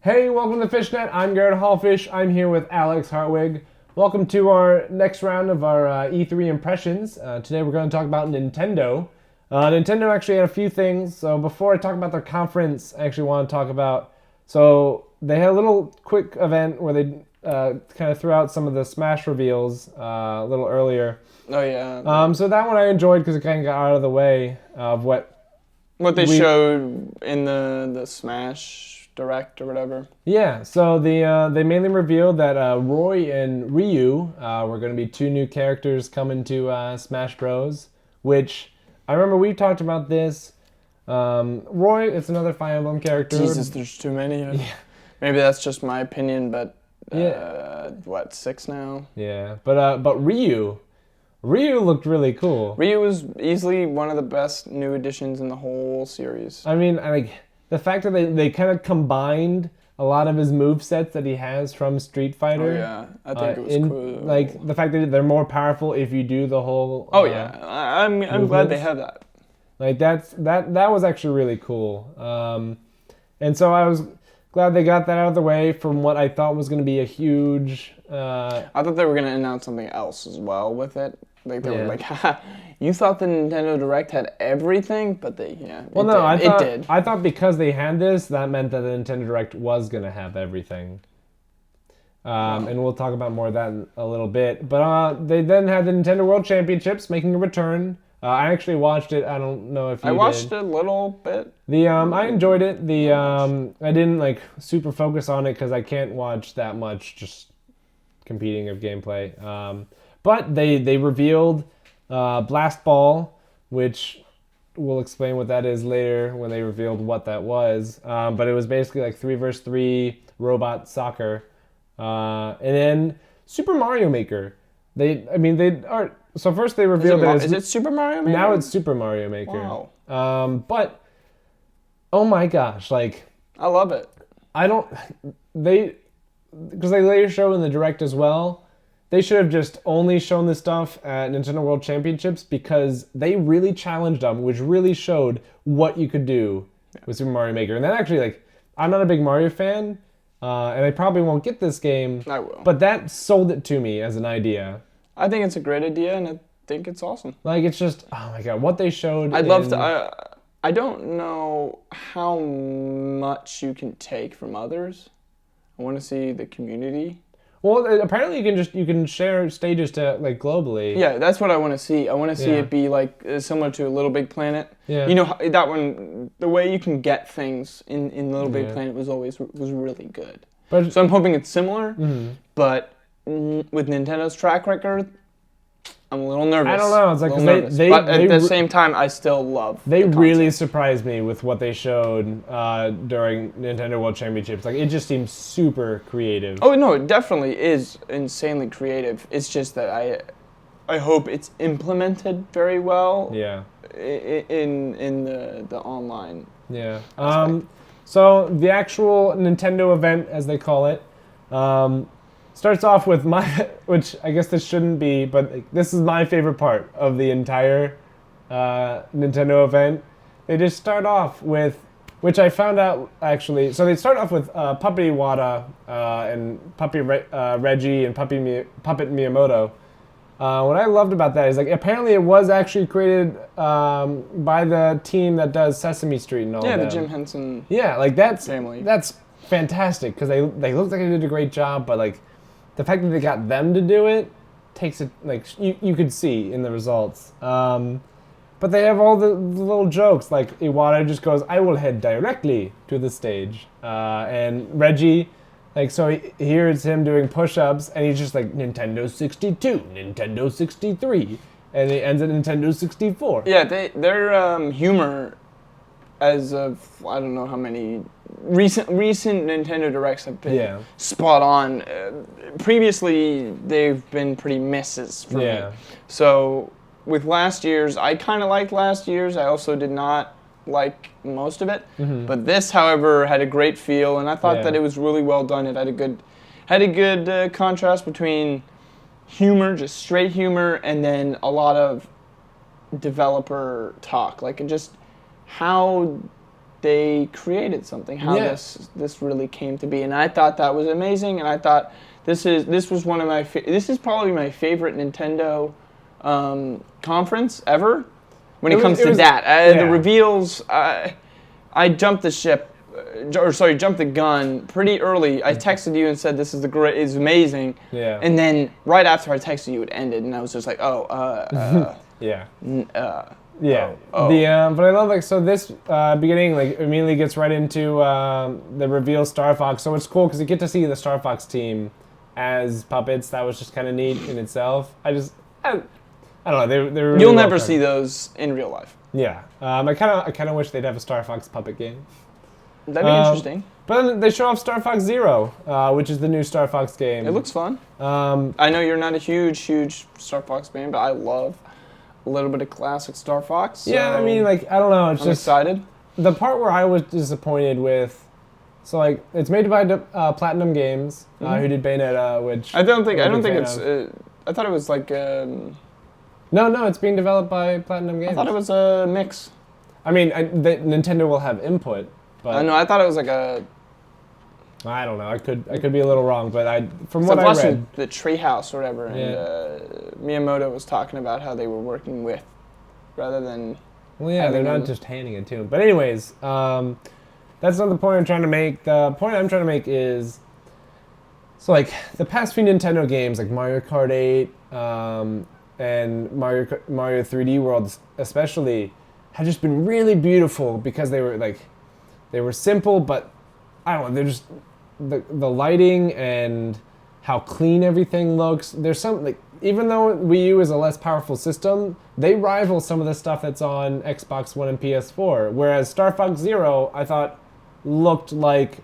Hey, welcome to Fishnet. I'm Garrett Hallfish. I'm here with Alex Hartwig. Welcome to our next round of our E3 impressions. Today we're going to talk about Nintendo. Nintendo actually had a few things. So before I talk about their conference, I actually want to talk about... So they had a little quick event where they kind of threw out some of the Smash reveals a little earlier. Oh, yeah. So that one I enjoyed because it kind of got out of the way of what they showed in the Smash Direct or whatever. Yeah, so they mainly revealed that Roy and Ryu were going to be two new characters coming to Smash Bros. Which I remember we talked about this. Roy, it's another Fire Emblem character. Jesus, there's too many. Yeah. Maybe that's just my opinion, but Yeah. 6 now? Yeah, but Ryu looked really cool. Ryu was easily one of the best new additions in the whole series. I mean, the fact that they kind of combined a lot of his movesets that he has from Street Fighter. Oh, yeah. I think it was cool. Like, the fact that they're more powerful if you do the whole... Oh, yeah. I'm glad they have that. Like, that was actually really cool. And so I was glad they got that out of the way from what I thought was going to be a huge... I thought they were going to announce something else as well with it. Like, they Yeah. were like, haha, you thought the Nintendo Direct had everything? But it did. I thought because they had this, that meant that the Nintendo Direct was going to have everything. Wow. And we'll talk about more of that in a little bit. But they then had the Nintendo World Championships making a return. I actually watched it. I don't know if you did. I watched a little bit. I enjoyed it. I didn't super focus on it because I can't watch that much just competing of gameplay. But they revealed Blast Ball, which we'll explain what that is later when they revealed what that was. But it was basically like 3v3 robot soccer. And then Super Mario Maker. So first they revealed is it Super Mario Maker? Now it's Super Mario Maker. Wow. But oh my gosh, I love it. Because they later show in the Direct as well. They should have just only shown this stuff at Nintendo World Championships because they really challenged them, which really showed what you could do with Super Mario Maker. And that actually, I'm not a big Mario fan, and I probably won't get this game. I will. But that sold it to me as an idea. I think it's a great idea, and I think it's awesome. It's just, oh my god, what they showed. I'd love to. I don't know how much you can take from others. I want to see the community. Well, apparently you can share stages to globally. Yeah, that's what I want to see. I want to see it be similar to Little Big Planet. Yeah. You know that one, the way you can get things in Little Big Planet was really good. So I'm hoping it's similar. Mm-hmm. But with Nintendo's track record, I'm a little nervous. I don't know. It's but at the same time, I still love. They really surprised me with what they showed during Nintendo World Championships. It just seems super creative. Oh no, it definitely is insanely creative. It's just that I hope it's implemented very well. Yeah. In the online. Yeah. So the actual Nintendo event, as they call it, starts off with which I guess this shouldn't be, but this is my favorite part of the entire Nintendo event. They just start off with, which I found out actually, so they start off with Puppet Iwata and Puppet Reggie and Puppet Miyamoto. What I loved about that is apparently it was actually created by the team that does Sesame Street and all that. Yeah, the Jim Henson family. That's fantastic because they looked like they did a great job, but the fact that they got them to do it takes it, you could see in the results. But they have all the little jokes, Iwata just goes, "I will head directly to the stage." And Reggie, so here it's him doing push-ups, and he's just Nintendo 62, Nintendo 63, and it ends at Nintendo 64. Yeah, their humor, as of, I don't know how many recent Nintendo Directs have been spot on. Previously, they've been pretty misses for me. So with last year's, I kind of liked last year's. I also did not like most of it. Mm-hmm. But this, however, had a great feel, and I thought that it was really well done. It had a good contrast between humor, just straight humor, and then a lot of developer talk. Just how they created something, how this really came to be. And I thought that was amazing, and I thought this was one of my this is probably my favorite Nintendo conference ever when it comes to that. The reveals, I jumped the ship. Jumped the gun pretty early. I texted you and said this is it's amazing. Yeah. And then right after I texted you, it ended, and I was just like, yeah. Yeah. But I love this beginning immediately gets right into the reveal Star Fox. So it's cool because you get to see the Star Fox team as puppets. That was just kind of neat in itself. I don't know. They were really You'll never see those in real life. Yeah. I kind of wish they'd have a Star Fox puppet game. That'd be interesting. But then they show off Star Fox Zero, which is the new Star Fox game. It looks fun. I know you're not a huge Star Fox fan, but I love a little bit of classic Star Fox. So yeah, I mean, I don't know. I'm just excited. The part where I was disappointed with, it's made by Platinum Games, who did Bayonetta, which I don't think it's. I thought it was like. No, it's being developed by Platinum Games. I thought it was a mix. I mean, Nintendo will have input. But no, I thought it was like a. I don't know. I could be a little wrong, but from what I read, the Treehouse or whatever, and Miyamoto was talking about how they were working with, rather than. Well, yeah, they're not just handing it to him. But anyways, that's not the point I'm trying to make. The point I'm trying to make is, the past few Nintendo games, like Mario Kart 8, and Mario 3D World, especially, have just been really beautiful because they were They were simple, but I don't know. They're just the lighting and how clean everything looks. There's some even though Wii U is a less powerful system, they rival some of the stuff that's on Xbox One and PS4. Whereas Star Fox Zero, I thought looked like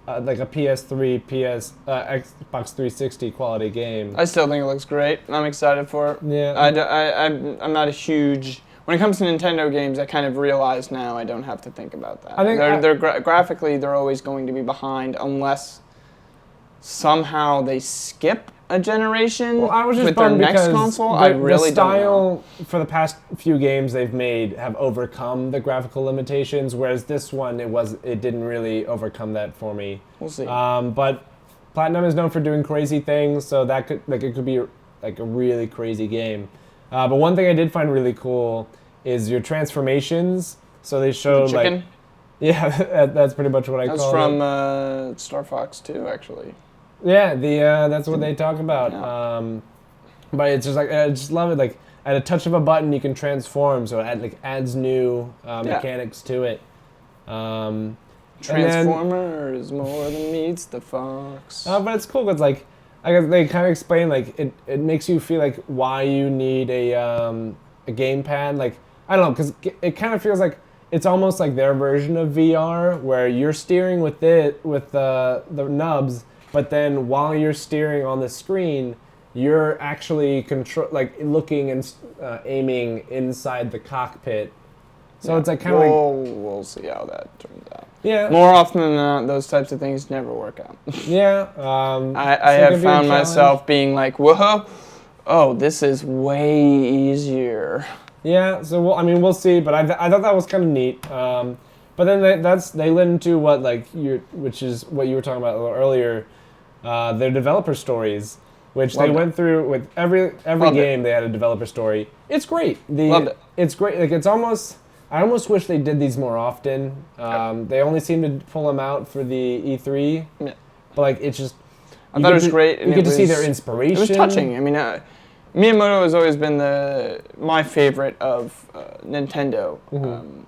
a PS3, Xbox 360 quality game. I still think it looks great. I'm excited for it. Yeah. I'm not a huge. When it comes to Nintendo games, I kind of realize now I don't have to think about that. I think they're graphically, they're always going to be behind unless somehow they skip a generation with their next console. I really don't know. The style for the past few games they've made have overcome the graphical limitations, whereas this one it didn't really overcome that for me. We'll see. But Platinum is known for doing crazy things, so that it could be a really crazy game. But one thing I did find really cool is your transformations. So they showed chicken? Yeah, that's pretty much what I call it. That's from Star Fox 2, actually. Yeah, that's what they talk about. Yeah. But it's just I just love it. At a touch of a button, you can transform, so it adds new mechanics to it. Transformer is more than meets the fox. But it's cool because I guess they kind of explain it makes you feel why you need a gamepad. I don't know, because it kind of feels like it's almost like their version of VR, where you're steering with the nubs, but then while you're steering on the screen, you're actually looking and aiming inside the cockpit. So it's kind of we'll see how that turns out. Yeah. More often than not, those types of things never work out. Yeah. I have found myself being like, whoa, this is way easier. Yeah. So we'll see. But I thought that was kind of neat. But then they led into which is what you were talking about a little earlier, their developer stories, which they went through with every game. They had a developer story. It's great. Loved it. It's great. It's almost. I almost wish they did these more often. They only seem to pull them out for the E3. Yeah. But it's just. I thought it was great. You get to see their inspiration. It was touching. I mean, Miyamoto has always been my favorite of Nintendo. Mm-hmm.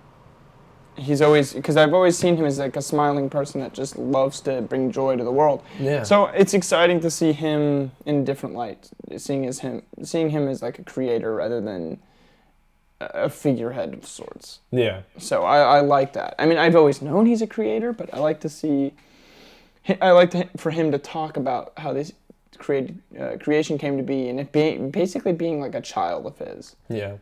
He's always, because I've always seen him as a smiling person that just loves to bring joy to the world. Yeah. So it's exciting to see him in a different light, seeing him as a creator rather than a figurehead of sorts. Yeah. So I like that. I mean, I've always known he's a creator, but I like to see. For him to talk about how this creation came to be, and it basically being like a child of his. Yeah.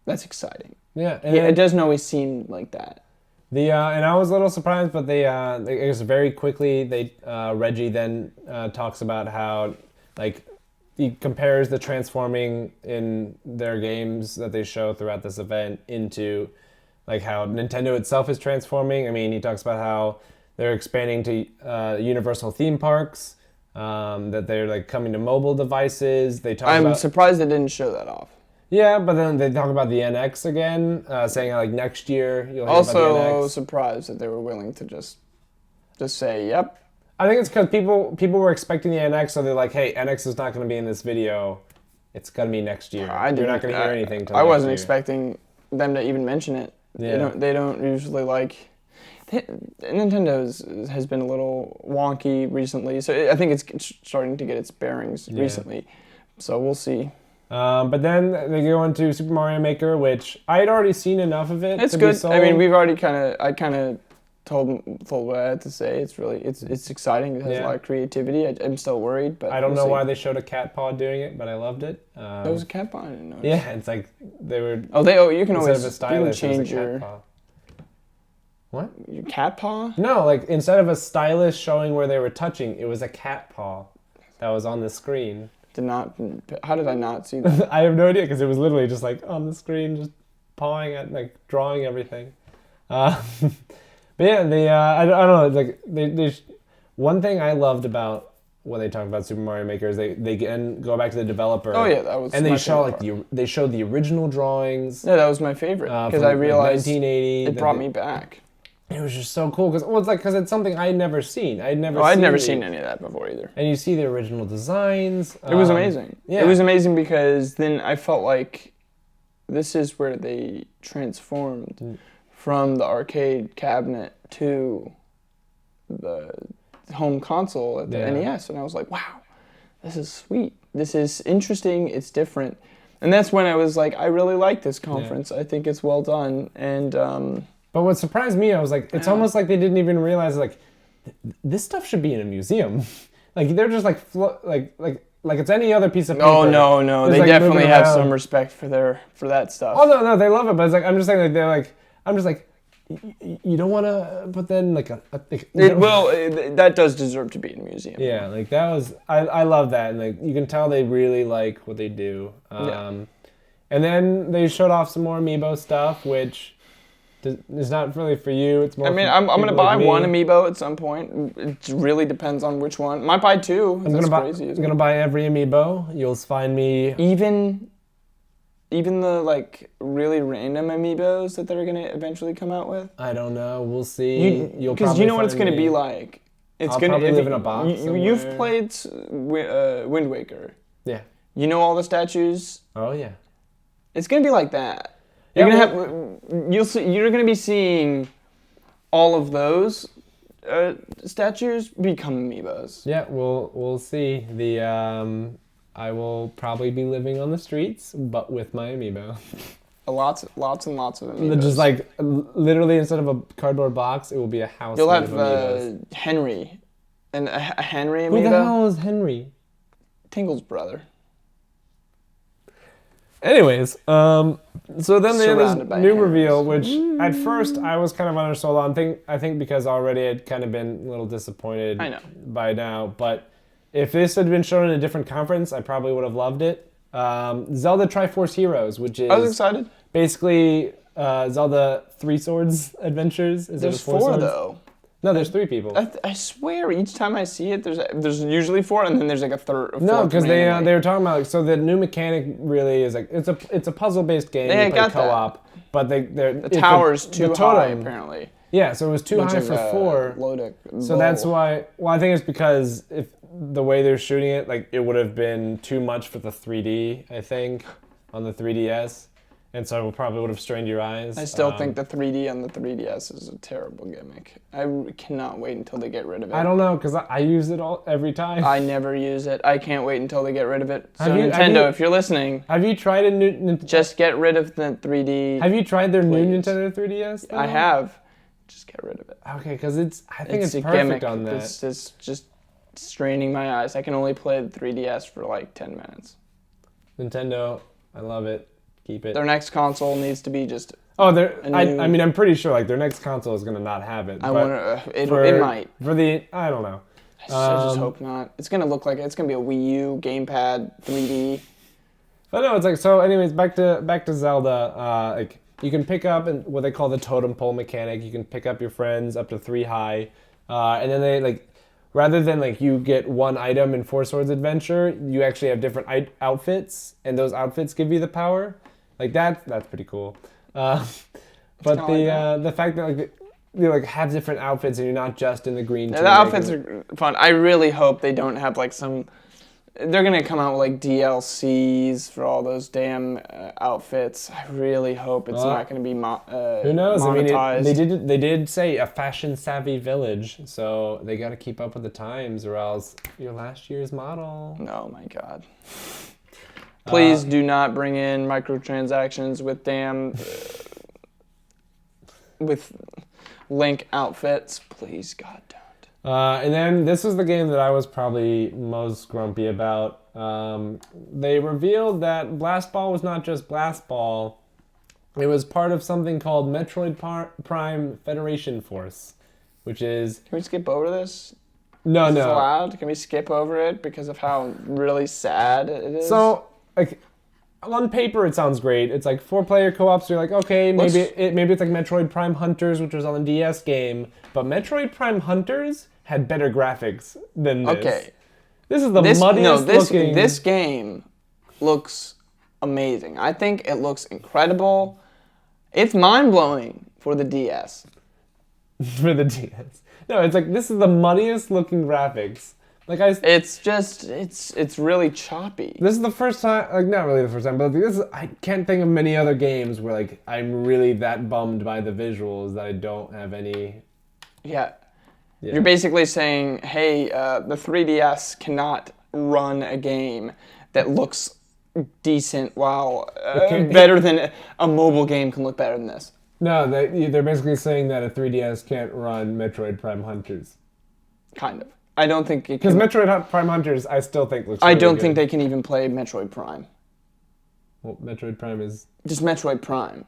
That's exciting. Yeah. It doesn't always seem like that. And I was a little surprised, but they I guess very quickly Reggie then talks about how he compares the transforming in their games that they show throughout this event into like how Nintendo itself is transforming. I mean, he talks about how they're expanding to Universal theme parks, that they're like coming to mobile devices. I'm surprised they didn't show that off. Yeah, but then they talk about the NX again, saying like next year you'll hear about the NX. Also surprised that they were willing to just say, yep. I think it's because people were expecting the NX, so they're like, hey, NX is not going to be in this video. It's going to be next year. You're not going to hear anything till I next wasn't year. Expecting them to even mention it. Yeah. They don't usually like... Nintendo has been a little wonky recently, so I think it's starting to get its bearings recently. So we'll see. But then they go into Super Mario Maker, which I had already seen enough of it. It's good. I mean, we've already I kind of told what I had to say. It's exciting. It has a lot of creativity. I'm still worried, but I don't know why they showed a cat paw doing it, but I loved it. There was a cat paw. I didn't know. Yeah, it's like they were. You can always change your. What? Your cat paw? No, like instead of a stylus showing where they were touching, it was a cat paw that was on the screen. How did I not see that? I have no idea because it was literally just like on the screen, just pawing at, like drawing everything. But yeah, I don't know. Like one thing I loved about when they talk about Super Mario Maker is they go back to the developer. Oh yeah, that was. And they show they showed the original drawings. Yeah, that was my favorite because I realized 1980. It brought me back. It was just so cool because it's something I'd never seen. I'd never seen any of that before either. And you see the original designs. It was amazing. Yeah. It was amazing because then I felt like this is where they transformed from the arcade cabinet to the home console at the NES, and I was like, wow, this is sweet. This is interesting. It's different, and that's when I was like, I really like this conference. I think it's well done, and. But what surprised me, I was like, it's almost like they didn't even realize like this stuff should be in a museum. Like they're just like like it's any other pice of paper. No. They definitely have some respect for that stuff. Oh no, they love it. But it's like I'm just saying like I'm just like you don't want to. But then like that does deserve to be in a museum. Yeah, like that was I love that, and like you can tell they really like what they do. And then they showed off some more amiibo stuff, which. It's not really for you. It's more. I mean, I'm gonna buy one amiibo at some point. It really depends on which one. Might buy two. I'm gonna buy every amiibo. You'll find me. Even the like really random amiibos that they're gonna eventually come out with. I don't know. We'll see. Because you know what it's gonna be like. I'll probably live in a box. You've played Wind Waker. Yeah. You know all the statues. Oh yeah. It's gonna be like that. You're gonna be seeing all of those statues become amiibos. Yeah, we'll see. I will probably be living on the streets, but with my amiibo. Lots and lots of amiibos. Just like literally instead of a cardboard box, it will be a house. You'll have Henry, and a Henry amiibo. Who the hell is Henry? Tingle's brother. Anyways, so then they had this new reveal, which at first I was kind of undersold on. I think because already I'd kind of been a little disappointed by now. But if this had been shown in a different conference, I probably would have loved it. Zelda Triforce Heroes, which is I was excited. Basically Zelda Three Swords Adventures. There's four though. No, there's three people. I swear, each time I see it, there's usually four, and then there's like a third. No, because they were talking about so the new mechanic really is like it's a puzzle based game. You play co-op, but the tower's too high apparently. Yeah, so it was too high for four. So that's why. Well, I think it's because if the way they're shooting it, like it would have been too much for the 3D. I think on the 3DS. And so it probably would have strained your eyes. I still think the 3D on the 3DS is a terrible gimmick. I cannot wait until they get rid of it. I don't know, because I use it every time. I never use it. I can't wait until they get rid of it. So Nintendo, if you're listening... Have you tried a new... Just get rid of the 3D. Have you tried their new Nintendo 3DS? I have. Just get rid of it. Okay, because I think it's perfect gimmick. On that. It's just straining my eyes. I can only play the 3DS for like 10 minutes. Nintendo, I love it. Keep it. Their next console needs to be just. Oh, I mean, I'm pretty sure like their next console is gonna not have it. I wonder. It might. I don't know. I just hope not. It's gonna look like it's gonna be a Wii U gamepad 3D. But no, it's like so. Anyways, back to Zelda. Like you can pick up what they call the totem pole mechanic. You can pick up your friends up to 3 high, and then they like rather than like you get one item in Four Swords Adventure, you actually have different outfits, and those outfits give you the power. Like that's pretty cool. But the fact that like you like have different outfits and you're not just in the green. Yeah, the outfits are fun. I really hope they don't have like some. They're gonna come out with like DLCs for all those damn outfits. I really hope it's not gonna be who knows? monetized. I mean, they did say a fashion savvy village, so they got to keep up with the times, or else your last year's model. Oh my god! Please do not bring in microtransactions with damn with Link outfits. Please, God, don't. And then this is the game that I was probably most grumpy about. They revealed that Blast Ball was not just Blast Ball. It was part of something called Metroid Prime Federation Force, which is... Can we skip over this? No. Is this allowed? Can we skip over it because of how really sad it is? So, like, on paper it sounds great. It's like 4-player co-op, so you're like, okay, maybe it's like Metroid Prime Hunters, which was on the DS game. But Metroid Prime Hunters had better graphics than this. Okay. This is the muddiest looking... This game looks amazing. I think it looks incredible. It's mind-blowing for the DS. For the DS. No, it's like, this is the muddiest looking graphics. Like it's really choppy. This is the first time, like not really the first time, but I can't think of many other games where like I'm really that bummed by the visuals that I don't have any... Yeah. You're basically saying, hey, the 3DS cannot run a game that looks decent while better than a mobile game can look better than this. No, they're basically saying that a 3DS can't run Metroid Prime Hunters. Kind of. I don't think it can. Because Metroid Prime Hunters, I still think looks really I don't good. Think they can even play Metroid Prime. Well, Metroid Prime is... Just Metroid Prime.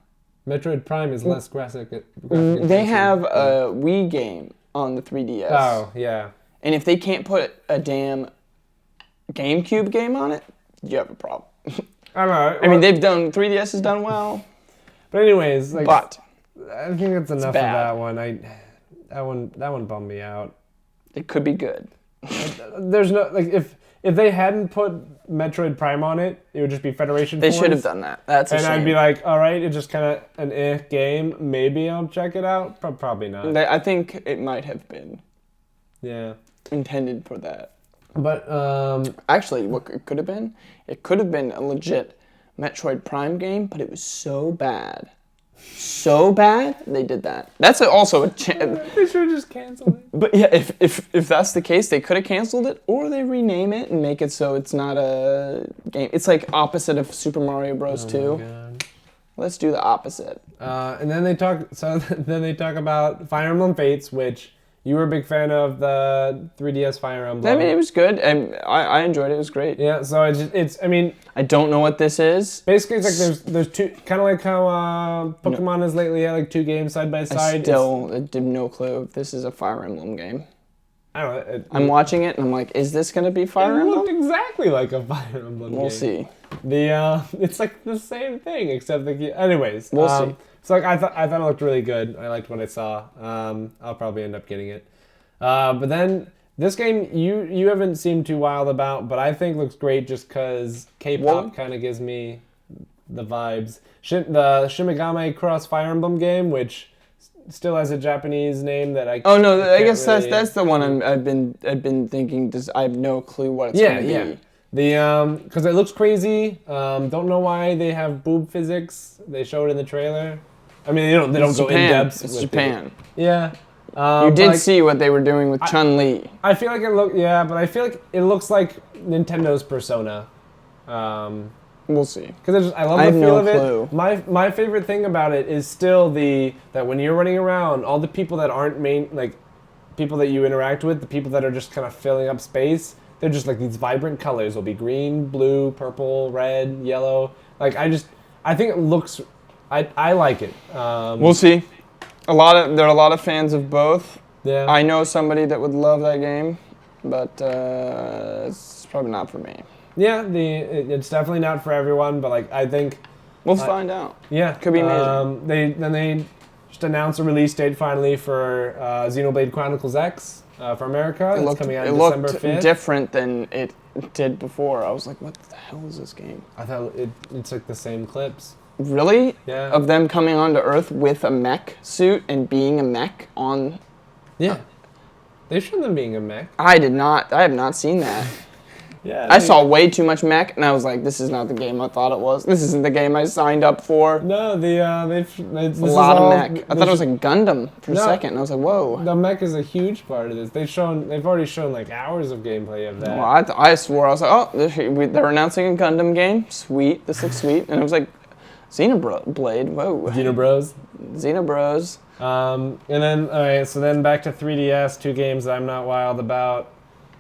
Metroid Prime is less graphic. They have a Wii game on the 3DS. Oh, yeah. And if they can't put a damn GameCube game on it, you have a problem. I don't know. I mean, 3DS has done well. But anyways, like... But... I think that's enough of that one. That one bummed me out. It could be good. There's no... Like, if they hadn't put Metroid Prime on it, it would just be Federation Force. They should have done that. That's a shame. And I'd be like, all right, it's just kind of an game. Maybe I'll check it out. Probably not. I think it might have been. Yeah. Intended for that. But, actually, what it could have been? It could have been a legit Metroid Prime game, but it was so bad. So bad, they did that. That's also a chance. They should have just canceled it. But yeah, if that's the case, they could have canceled it, or they rename it and make it so it's not a game. It's like opposite of Super Mario Bros. 2. God. Let's do the opposite. And then they talk. So then they talk about Fire Emblem Fates, which you were a big fan of the 3DS Fire Emblem. I mean, it was good, and I enjoyed it. It was great. Yeah. So it's. I mean, I don't know what this is. Basically, it's like there's two, kind of like how Pokemon has lately had like 2 games side by side. I still have no clue if this is a Fire Emblem game. I don't know. I'm watching it and I'm like, is this gonna be Fire Emblem? It looked exactly like a Fire Emblem game. We'll see. It's like the same thing except anyways. We'll see. So like I thought it looked really good. I liked what I saw. I'll probably end up getting it. But then this game you haven't seemed too wild about, but I think looks great just because K-pop kind of gives me the vibes. The Shimigami Cross Fire Emblem game, which still has a Japanese name that I. Oh no! I guess that's the one I've been thinking. I have no clue what it's going to be. Because it looks crazy. Don't know why they have boob physics. They showed in the trailer. I mean, they don't go in depth. It's Japan. Yeah. You did see what they were doing with Chun-Li. I feel like but I feel like it looks like Nintendo's Persona. We'll see. Because I love the feel of it. My favorite thing about it is still that when you're running around, all the people that aren't people that you interact with, the people that are just kind of filling up space, they're just like these vibrant colors. Will be green, blue, purple, red, yellow. Like I think it looks. I like it. We'll see. There are a lot of fans of both. Yeah. I know somebody that would love that game, but it's probably not for me. Yeah, it's definitely not for everyone, but like I think We'll find out. Yeah. Could be amazing. They just announced a release date finally for Xenoblade Chronicles X for America. It's coming out December 5th. It looked different than it did before. I was like, what the hell is this game? I thought it took the same clips. Really? Yeah. Of them coming onto Earth with a mech suit and being a mech on... Yeah. They showed them being a mech. I have not seen that. Yeah. I saw way too much mech, and I was like, this is not the game I thought it was. This isn't the game I signed up for. No, it's a lot of mech. I thought it was like Gundam for a second, and I was like, whoa. The mech is a huge part of this. They've already shown like hours of gameplay of that. Well, I swore, I was like, oh, they're announcing a Gundam game. Sweet, this looks sweet. And it was like, Xenoblade, whoa. Xenobros. And then, alright, so then back to 3DS, two games that I'm not wild about.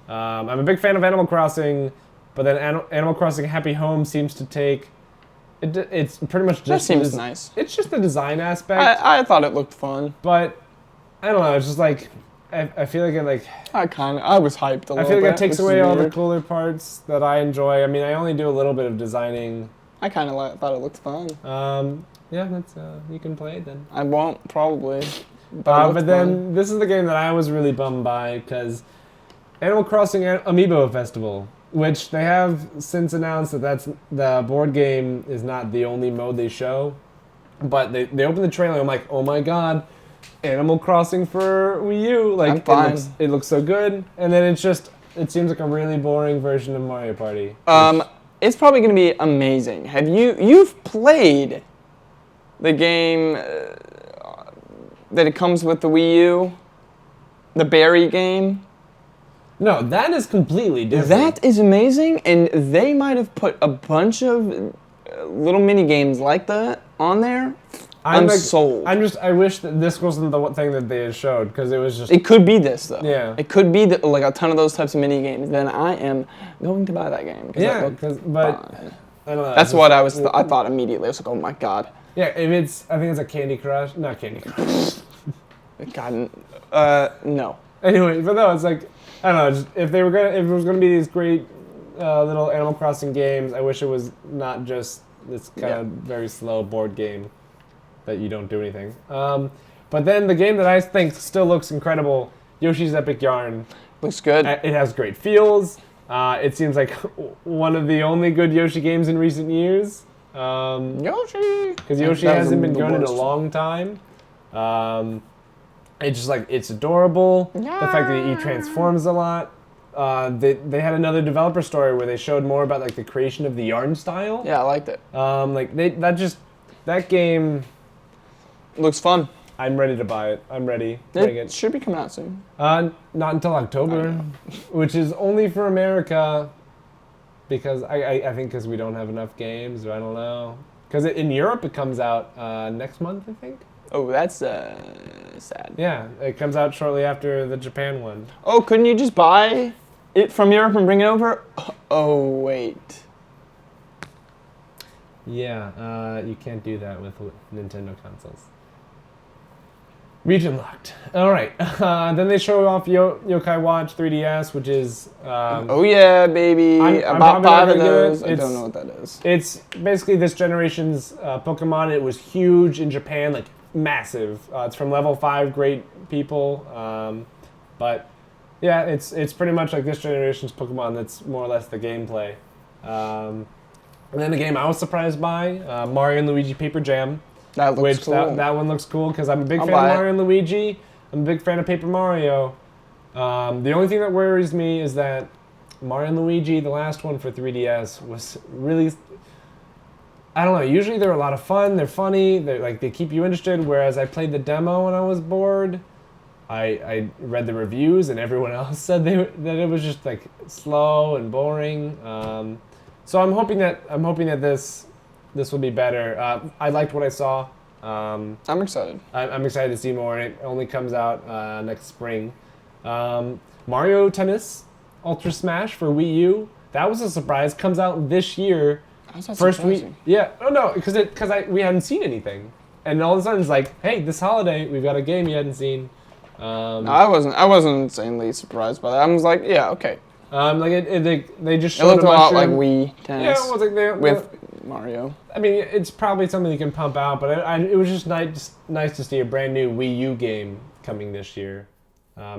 I'm a big fan of Animal Crossing, but then Animal Crossing Happy Home seems to take... It's pretty much just... That seems nice. It's just the design aspect. I thought it looked fun. But, I don't know, it's just like... I feel like it like... I was hyped a little bit. I feel like it takes away all the cooler parts that I enjoy. I mean, I only do a little bit of designing. I kind of thought it looked fun. Yeah, that's you can play it then. I won't, probably. But then, this is the game that I was really bummed by, because... Animal Crossing Amiibo Festival, which they have since announced that the board game is not the only mode they show, but they opened the trailer and I'm like, oh my god, Animal Crossing for Wii U, like it looks so good, and then it seems like a really boring version of Mario Party. It's probably going to be amazing. You've played the game that it comes with the Wii U, the Berry game? No, that is completely different. That is amazing, and they might have put a bunch of little mini games like that on there. I'm sold. I wish that this wasn't the thing that they had showed, because it was just... It could be this, though. Yeah. It could be like a ton of those types of mini games. Then I am going to buy that game. Yeah, but I don't know. That's what I thought immediately. I was like, oh my god. Yeah, I think it's a Candy Crush, not Candy Crush. God, no. Anyway, but no, it's like, I don't know. If it was gonna be these great little Animal Crossing games, I wish it was not just this kind of very slow board game that you don't do anything. But then the game that I think still looks incredible, Yoshi's Epic Yarn. Looks good. It has great feels. It seems like one of the only good Yoshi games in recent years. Yoshi! Because Yoshi hasn't been good in a long time. It's just like, it's adorable. Yeah. The fact that he transforms a lot. They had another developer story where they showed more about like the creation of the yarn style. Yeah, I liked it. That game looks fun. I'm ready to buy it. I'm ready. It should be coming out soon. Not until October, which is only for America, because I think because we don't have enough games, or I don't know. Because in Europe it comes out next month, I think. Oh, that's sad. Yeah, it comes out shortly after the Japan one. Oh, couldn't you just buy it from Europe and bring it over? Oh, wait. Yeah, you can't do that with Nintendo consoles. Region locked. All right. Then they show off Yokai Watch 3DS, which is... oh yeah, baby. About 5 of those. I don't know what that is. It's basically this generation's Pokemon. It was huge in Japan, like massive. It's from level 5 great people. But yeah, it's pretty much like this generation's Pokemon. That's more or less the gameplay. And then the game I was surprised by, Mario and Luigi Paper Jam. That looks cool. That one looks cool because I'm a big fan of Mario and Luigi. I'm a big fan of Paper Mario. The only thing that worries me is that Mario and Luigi, the last one for 3DS, was really... I don't know. Usually they're a lot of fun. They're funny. They keep you interested. Whereas I played the demo and I was bored. I read the reviews and everyone else said that it was just like slow and boring. So I'm hoping that this will be better. I liked what I saw. I'm excited. I'm excited to see more, and it only comes out next spring. Mario Tennis Ultra Smash for Wii U. That was a surprise. Comes out this year. How's that first surprising? week. Yeah. Oh no, because we hadn't seen anything, and all of a sudden it's like, hey, this holiday we've got a game you hadn't seen. No, I wasn't insanely surprised by that. I was like, yeah, okay. They just showed it looked a lot like Wii Tennis. Yeah, it was like Mario. I mean, it's probably something you can pump out, but it was just nice to see a brand new Wii U game coming this year,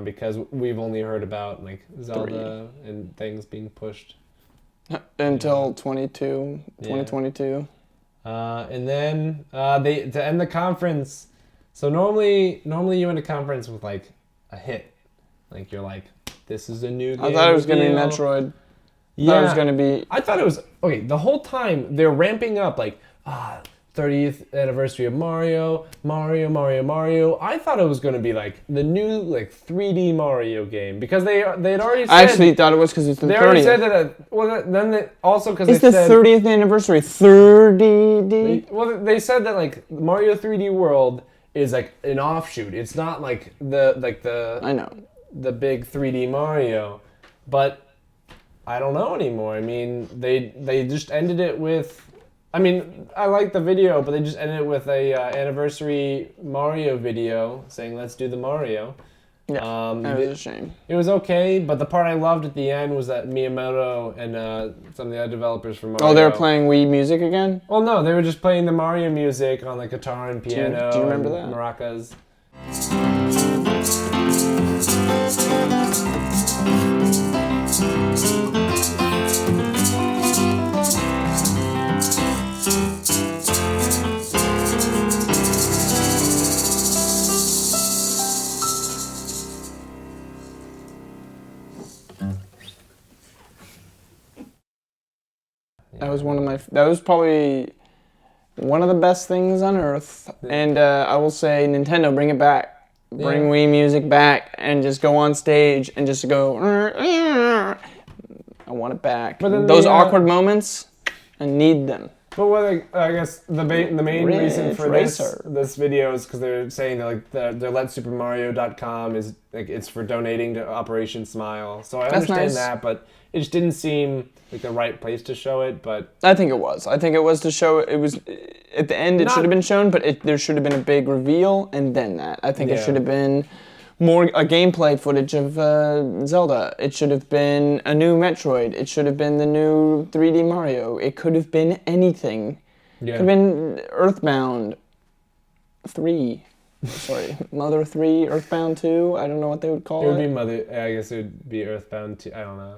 because we've only heard about like Zelda and things being pushed until 2022. And then they to end the conference. So normally you end a conference with like a hit, like you're like, this is a new game. I thought it was gonna be Metroid. Yeah, it was gonna be. I thought it was okay. The whole time they're ramping up, like 30th anniversary of Mario. I thought it was gonna be like the new like 3D Mario game, because they had already said. I actually thought it was because it's the 30th. They already said that. Then they also because it's the 30th anniversary. 30D. Well, they said that like Mario 3D World is like an offshoot. It's not like the I know the big 3D Mario, but I don't know anymore. I mean, they just ended it with. I mean, I like the video, but they just ended it with a anniversary Mario video saying, "Let's do the Mario." Yeah, that was a shame. It was okay, but the part I loved at the end was that Miyamoto and some of the other developers from Mario. Oh, they were playing Wii music again? Well, no, they were just playing the Mario music on like guitar and piano. Do you remember that? Maracas. That was probably one of the best things on earth. Yeah. And I will say, Nintendo, bring it back. Bring Wii music back and just go on stage and just go, I want it back. But those awkward moments, I need them. But what I guess the main reason for this video is because they're saying that like their LetSuperMario.com is like it's for donating to Operation Smile. So I understand that, but it just didn't seem like the right place to show it. But I think it was. I think it was to show it was at the end. It should have been shown, but there should have been a big reveal and then that. I think it should have been more a gameplay footage of Zelda. It should have been a new Metroid. It should have been the new 3D Mario. It could have been anything. Yeah. It could have been Earthbound 3. Sorry, Mother 3, Earthbound 2. I don't know what they would call it. It would be Mother. I guess it would be Earthbound 2. I don't know.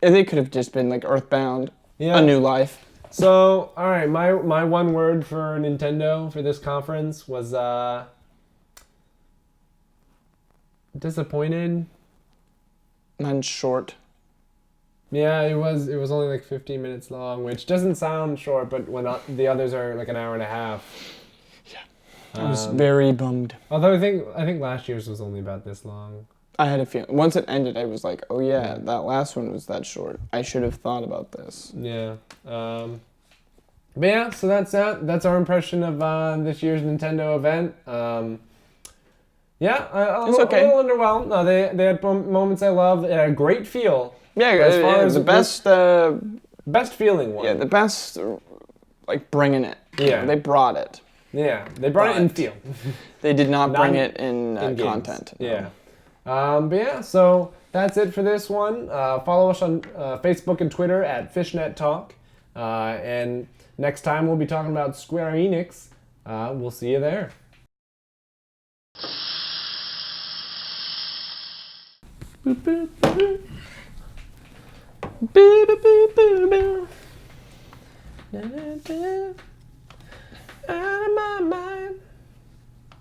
It could have just been like Earthbound, A New Life. So, all right, my one word for Nintendo for this conference was disappointed. And short. Yeah, it was only like 15 minutes long, which doesn't sound short, but when the others are like an hour and a half. Yeah. I was very bummed. Although I think last year's was only about this long. I had a feeling. Once it ended, I was like, oh yeah, that last one was that short. I should have thought about this. Yeah. But yeah, so that's that. That's our impression of this year's Nintendo event. It's okay. A little underwhelmed. No, they had moments I loved. It had a great feel. Yeah, as far as the best feeling one. Yeah, the best, like bringing it. Yeah, they brought it. Yeah, they brought it in feel. They did not bring it in content. No. Yeah. But yeah, so that's it for this one. Follow us on Facebook and Twitter at Fishnet Talk. And next time we'll be talking about Square Enix. We'll see you there. Boop, boop, boop. Boop, boop, boop, boop, boop. Da, da, da.